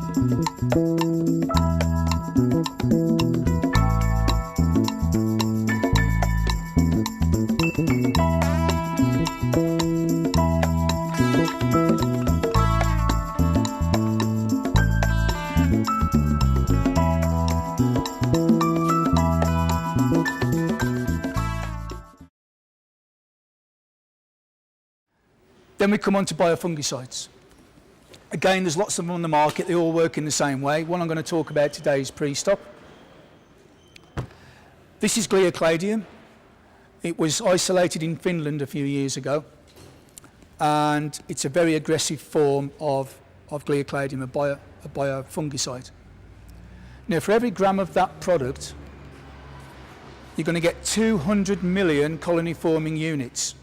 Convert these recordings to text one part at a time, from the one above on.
Then we come on to biofungicides. Again, there's lots of them on the market. They all work in the same way. One I'm going to talk about today is Prestop. This is gliocladium. It was isolated in Finland a few years ago, and it's a very aggressive form of gliocladium, a biofungicide. Now, for every gram of that product, you're going to get 200 million colony-forming units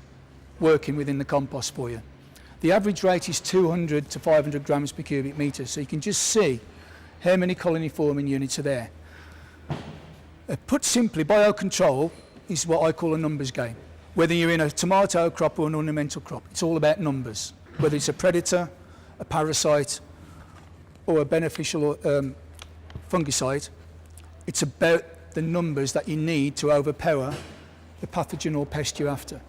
working within the compost for you. The average rate is 200 to 500 grams per cubic metre, so you can just see how many colony-forming units are there. Put simply, biocontrol is what I call a numbers game. Whether you're in a tomato crop or an ornamental crop, it's all about numbers. Whether it's a predator, a parasite, or a beneficial fungicide, it's about the numbers that you need to overpower the pathogen or pest you're after.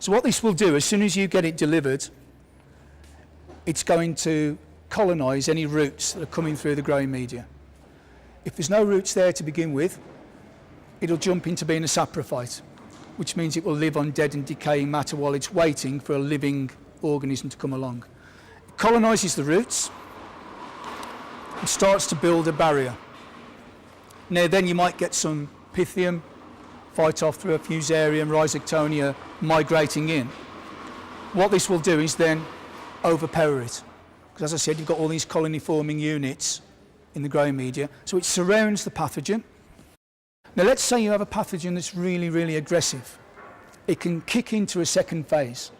So what this will do, as soon as you get it delivered, it's going to colonise any roots that are coming through the growing media. If there's no roots there to begin with, it'll jump into being a saprophyte, which means it will live on dead and decaying matter while it's waiting for a living organism to come along. It colonises the roots and starts to build a barrier. Now then you might get some Pythium, Phytophthora, Fusarium, Rhizoctonia migrating in. What this will do is then overpower it. Because as I said, you've got all these colony-forming units in the growing media, so it surrounds the pathogen. Now let's say you have a pathogen that's really, really aggressive. It can kick into a second phase,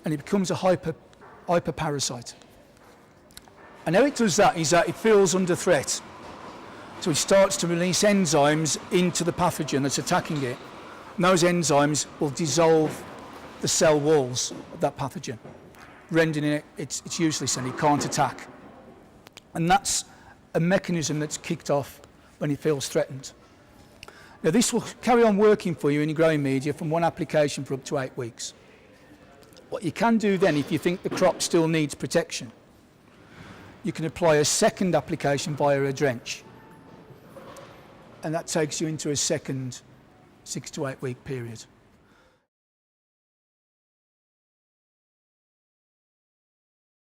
and it becomes a hyperparasite. And how it does that is that it feels under threat. So it starts to release enzymes into the pathogen that's attacking it. And those enzymes will dissolve the cell walls of that pathogen, rendering it's useless and it can't attack. And that's a mechanism that's kicked off when it feels threatened. Now this will carry on working for you in your growing media from one application for up to 8 weeks. What you can do then, if you think the crop still needs protection, you can apply a second application via a drench. And that takes you into a second 6 to 8 week period.